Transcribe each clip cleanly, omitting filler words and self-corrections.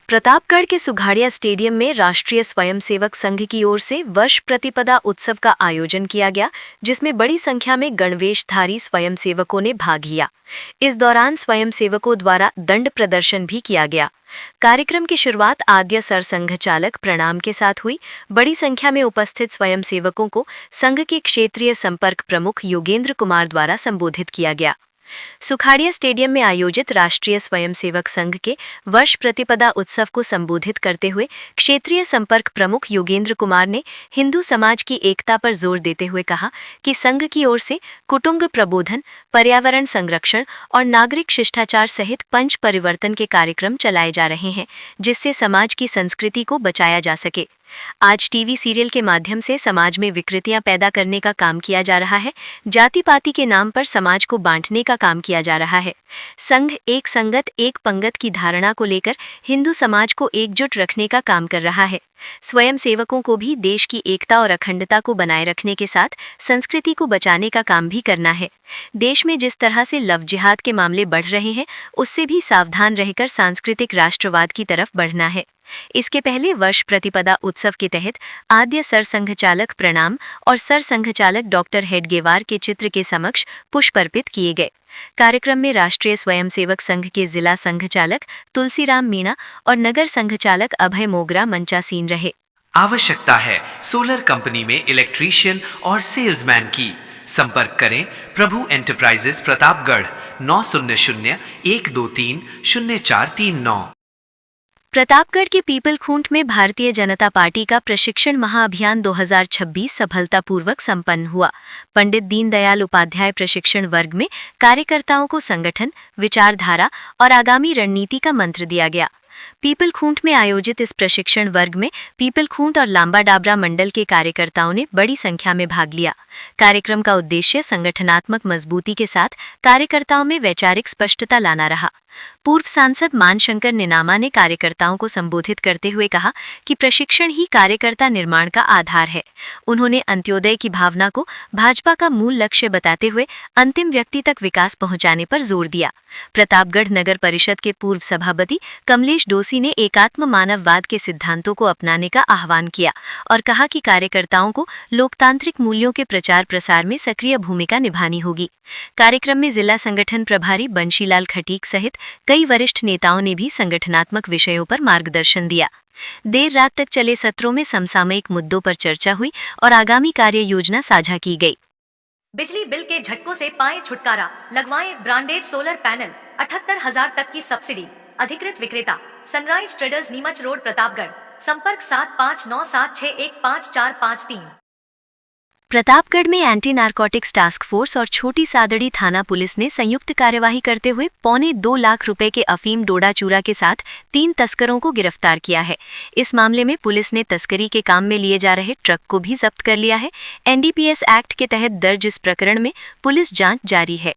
प्रतापगढ़ के सुघाड़िया स्टेडियम में राष्ट्रीय स्वयंसेवक संघ की ओर से वर्ष प्रतिपदा उत्सव का आयोजन किया गया, जिसमें बड़ी संख्या में गणवेशधारी स्वयंसेवकों ने भाग लिया। इस दौरान स्वयंसेवकों द्वारा दंड प्रदर्शन भी किया गया। कार्यक्रम की शुरुआत आद्य सरसंघ चालक प्रणाम के साथ हुई। बड़ी संख्या में उपस्थित स्वयंसेवकों को संघ के क्षेत्रीय संपर्क प्रमुख योगेंद्र कुमार द्वारा संबोधित किया गया। सुखाड़िया स्टेडियम में आयोजित राष्ट्रीय स्वयंसेवक संघ के वर्ष प्रतिपदा उत्सव को संबोधित करते हुए क्षेत्रीय संपर्क प्रमुख योगेंद्र कुमार ने हिंदू समाज की एकता पर जोर देते हुए कहा कि संघ की ओर से कुटुंब प्रबोधन, पर्यावरण संरक्षण और नागरिक शिष्टाचार सहित पंच परिवर्तन के कार्यक्रम चलाए जा रहे हैं, जिससे समाज की संस्कृति को बचाया जा सके। आज टीवी सीरियल के माध्यम से समाज में विकृतियां पैदा करने का काम किया जा रहा है। जाति पाति के नाम पर समाज को बांटने का काम किया जा रहा है। संघ एक संगत एक पंगत की धारणा को लेकर हिंदू समाज को एकजुट रखने का काम कर रहा है। स्वयंसेवकों को भी देश की एकता और अखंडता को बनाए रखने के साथ संस्कृति को बचाने का काम भी करना है। देश में जिस तरह से लव जिहाद के मामले बढ़ रहे हैं, उससे भी सावधान रहकर सांस्कृतिक राष्ट्रवाद की तरफ बढ़ना है। इसके पहले वर्ष प्रतिपदा उत्सव के तहत आद्य सरसंघ चालक प्रणाम और सरसंघ चालक डॉक्टर हेडगेवार के चित्र के समक्ष पुष्प अर्पित किए गए। कार्यक्रम में राष्ट्रीय स्वयंसेवक संघ के जिला संघ चालक तुलसीराम मीणा और नगर संघ चालक अभय मोगरा मंचासीन रहे। आवश्यकता है सोलर कंपनी में इलेक्ट्रीशियन और सेल्समैन की। संपर्क करें प्रभु एंटरप्राइजेस प्रतापगढ़ 900-123-0439। प्रतापगढ़ के पीपलखूंट में भारतीय जनता पार्टी का प्रशिक्षण महाअभियान 2026 सफलतापूर्वक संपन्न हुआ। पंडित दीनदयाल उपाध्याय प्रशिक्षण वर्ग में कार्यकर्ताओं को संगठन, विचारधारा और आगामी रणनीति का मंत्र दिया गया। पीपलखूंट में आयोजित इस प्रशिक्षण वर्ग में पीपलखूंट और लांबा डाबरा मंडल के कार्यकर्ताओं ने बड़ी संख्या में भाग लिया। कार्यक्रम का उद्देश्य संगठनात्मक मजबूती के साथ कार्यकर्ताओं में वैचारिक स्पष्टता लाना रहा। पूर्व सांसद मानशंकर निनामा ने कार्यकर्ताओं को संबोधित करते हुए कहा कि प्रशिक्षण ही कार्यकर्ता निर्माण का आधार है। उन्होंने अंत्योदय की भावना को भाजपा का मूल लक्ष्य बताते हुए अंतिम व्यक्ति तक विकास पहुंचाने पर जोर दिया। प्रतापगढ़ नगर परिषद के पूर्व सभापति कमलेश डोसी ने एकात्म मानववाद के सिद्धांतों को अपनाने का आह्वान किया और कहा कि कार्यकर्ताओं को लोकतांत्रिक मूल्यों के प्रचार प्रसार में सक्रिय भूमिका निभानी होगी। कार्यक्रम में जिला संगठन प्रभारी बंशीलाल खटीक सहित कई वरिष्ठ नेताओं ने भी संगठनात्मक विषयों पर मार्गदर्शन दिया। देर रात तक चले सत्रों में समसामयिक मुद्दों पर चर्चा हुई और आगामी कार्य योजना साझा की गई। बिजली बिल के झटकों से पाएं छुटकारा, लगवाएं ब्रांडेड सोलर पैनल, 78,000 तक की सब्सिडी। अधिकृत विक्रेता sunrise traders, Neemuch road, Pratapgarh. संपर्क 7597615453। प्रतापगढ़ में एंटी नारकोटिक्स टास्क फोर्स और छोटी सादड़ी थाना पुलिस ने संयुक्त कार्यवाही करते हुए 2.25 लाख रुपए के अफीम डोडा चूरा के साथ 3 तस्करों को गिरफ्तार किया है। इस मामले में पुलिस ने तस्करी के काम में लिए जा रहे ट्रक को भी जब्त कर लिया है। NDPS एक्ट के तहत दर्ज इस प्रकरण में पुलिस जांच जारी है।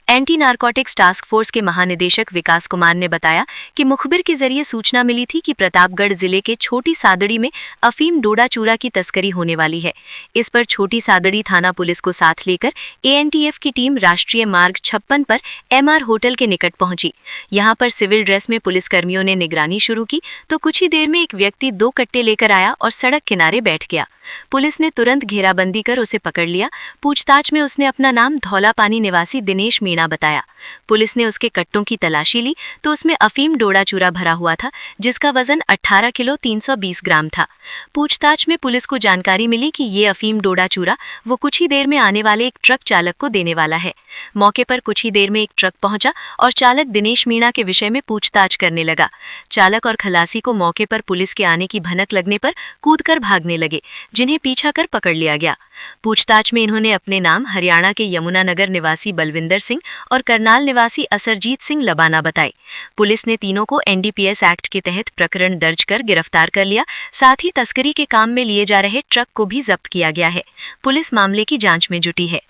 एंटी नारकोटिक्स टास्क फोर्स के महानिदेशक विकास कुमार ने बताया कि मुखबिर के जरिए सूचना मिली थी कि प्रतापगढ़ जिले के छोटी सादड़ी में अफीम डोडा चूरा की तस्करी होने वाली है। इस पर छोटी सादड़ी थाना पुलिस को साथ लेकर ANTF की टीम राष्ट्रीय मार्ग 56 पर MR होटल के निकट पहुंची। यहां पर सिविल ड्रेस में पुलिसकर्मियों ने निगरानी शुरू की तो कुछ ही देर में एक व्यक्ति 2 कट्टे लेकर आया और सड़क किनारे बैठ गया। पुलिस ने तुरंत घेराबंदी कर उसे पकड़ लिया। पूछताछ में उसने अपना नाम धौलापानी निवासी दिनेश मीणा बताया। पुलिस ने उसके कट्टों की तलाशी ली तो उसमें अफीम डोडा चूरा भरा हुआ था, जिसका वजन 18 किलो 320 ग्राम था। पूछताछ में पुलिस को जानकारी मिली कि ये अफीम डोडा चूरा वो कुछ ही देर में आने वाले एक ट्रक चालक को देने वाला है। मौके पर कुछ ही देर में एक ट्रक पहुंचा और चालक दिनेश मीणा के विषय में पूछताछ करने लगा। चालक और खलासी को मौके पर पुलिस के आने की भनक लगने पर कूदकर भागने लगे, जिन्हें पीछा कर पकड़ लिया गया। पूछताछ में इन्होंने अपने नाम हरियाणा के यमुनानगर निवासी बलविंदर सिंह और करनाल निवासी असरजीत सिंह लबाना बताए। पुलिस ने तीनों को NDPS एक्ट के तहत प्रकरण दर्ज कर गिरफ्तार कर लिया। साथ ही तस्करी के काम में लिए जा रहे ट्रक को भी जब्त किया गया है। पुलिस मामले की जांच में जुटी है।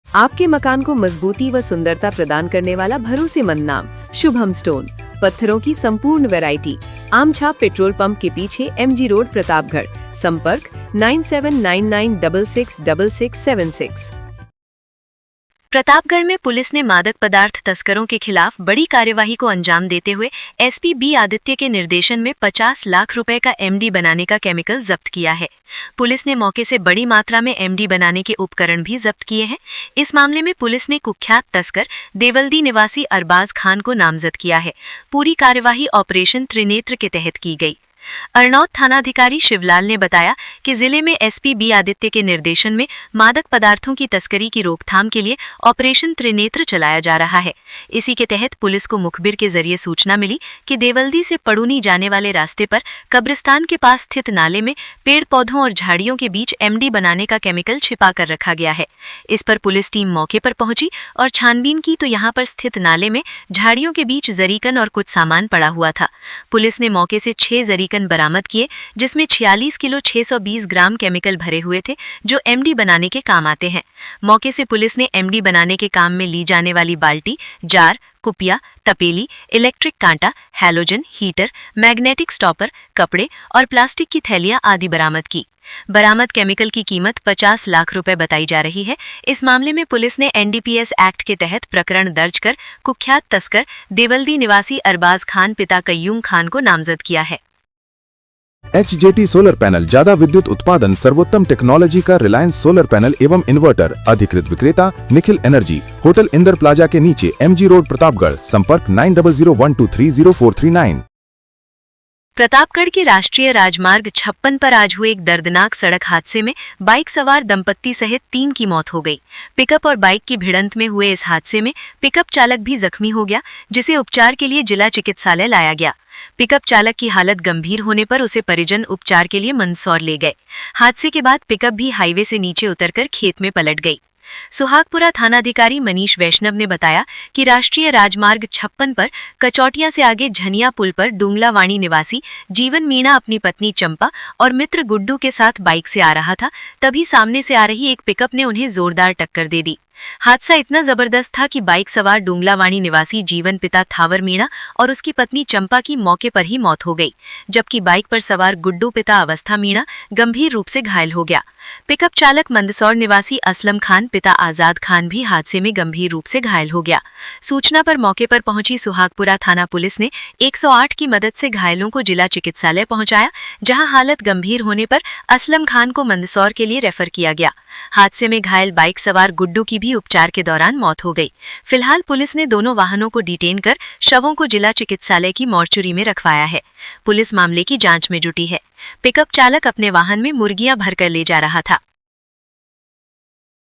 आपके मकान को मजबूती व सुंदरता प्रदान करने वाला भरोसेमंद नाम शुभम स्टोन। पत्थरों की संपूर्ण वैरायटी। आमछाप पेट्रोल पंप के पीछे MG रोड, प्रतापगढ़। संपर्क 9799666676। प्रतापगढ़ में पुलिस ने मादक पदार्थ तस्करों के खिलाफ बड़ी कार्यवाही को अंजाम देते हुए एसपी बी आदित्य के निर्देशन में 50 लाख रुपए का एमडी बनाने का केमिकल जब्त किया है। पुलिस ने मौके से बड़ी मात्रा में एमडी बनाने के उपकरण भी जब्त किए हैं। इस मामले में पुलिस ने कुख्यात तस्कर देवल्दी निवासी अरबाज खान को नामजद किया है। पूरी कार्यवाही ऑपरेशन त्रिनेत्र के तहत की गई। अरनौत थानाधिकारी शिवलाल ने बताया कि जिले में एसपी बी आदित्य के निर्देशन में मादक पदार्थों की तस्करी की रोकथाम के लिए ऑपरेशन त्रिनेत्र चलाया जा रहा है। इसी के तहत पुलिस को मुखबिर के जरिए सूचना मिली कि देवल्दी से पड़ूनी जाने वाले रास्ते पर कब्रिस्तान के पास स्थित नाले में पेड़ पौधों और झाड़ियों के बीच एमडी बनाने का केमिकल छिपा कर रखा गया है। इस पर पुलिस टीम मौके पर पहुंची और छानबीन की तो यहाँ पर स्थित नाले में झाड़ियों के बीच जरीकन और कुछ सामान पड़ा हुआ था। पुलिस ने मौके से 6 जरीकन बरामद किए, जिसमें 46 किलो 620 ग्राम केमिकल भरे हुए थे, जो एमडी बनाने के काम आते हैं। मौके से पुलिस ने एमडी बनाने के काम में ली जाने वाली बाल्टी, जार, कुपिया, तपेली, इलेक्ट्रिक कांटा, हैलोजन, हीटर, मैग्नेटिक स्टॉपर, कपड़े और प्लास्टिक की थैलियां आदि बरामद की। बरामद केमिकल की कीमत 50 लाख रुपए बताई जा रही है। इस मामले में पुलिस ने एनडीपीएस एक्ट के तहत प्रकरण दर्ज कर कुख्यात तस्कर देवल्दी निवासी अरबाज खान पिता कय्यूम खान को नामजद किया है। HJT सोलर पैनल ज्यादा विद्युत उत्पादन, सर्वोत्तम टेक्नोलॉजी का रिलायंस सोलर पैनल एवं इन्वर्टर, अधिकृत विक्रेता Nikhil energy, hotel Inder plaza के नीचे, MG रोड, प्रतापगढ़। संपर्क 9001230439। प्रतापगढ़ के राष्ट्रीय राजमार्ग 56 पर आज हुए एक दर्दनाक सड़क हादसे में बाइक सवार दंपत्ति सहित 3 की मौत हो गई। पिकअप और बाइक की भिड़ंत में हुए इस हादसे में पिकअप चालक भी जख्मी हो गया, जिसे उपचार के लिए जिला चिकित्सालय लाया गया। पिकअप चालक की हालत गंभीर होने पर उसे परिजन उपचार के लिए मंदसौर ले गए। हादसे के बाद पिकअप भी हाईवे से नीचे उतरकर खेत में पलट गई। सुहागपुरा थानाधिकारी मनीष वैष्णव ने बताया कि राष्ट्रीय राजमार्ग 56 पर कचौटिया से आगे झनिया पुल पर डुंगलावाणी निवासी जीवन मीणा अपनी पत्नी चंपा और मित्र गुड्डू के साथ बाइक से आ रहा था। तभी सामने से आ रही एक पिकअप ने उन्हें जोरदार टक्कर दे दी। हादसा इतना जबरदस्त था कि बाइक सवार डुंगलावाणी निवासी जीवन पिता थावर मीणा और उसकी पत्नी चंपा की मौके पर ही मौत हो गई, जबकि बाइक पर सवार गुड्डू पिता अवस्था मीणा गंभीर रूप से घायल हो गया। पिकअप चालक मंदसौर निवासी असलम खान पिता आजाद खान भी हादसे में गंभीर रूप से घायल हो गया। सूचना पर मौके पर पहुंची सुहागपुरा थाना पुलिस ने 108 की मदद से घायलों को जिला चिकित्सालय पहुंचाया, जहां हालत गंभीर होने पर असलम खान को मंदसौर के लिए रेफर किया गया। हादसे में घायल बाइक सवार गुड्डू की भी उपचार के दौरान मौत हो गई। फिलहाल पुलिस ने दोनों वाहनों को डिटेन कर शवों को जिला चिकित्सालय की मॉर्चुरी में रखवाया है। पुलिस मामले की जांच में जुटी है। पिकअप चालक अपने वाहन में मुर्गियां भरकर ले जा रहा था।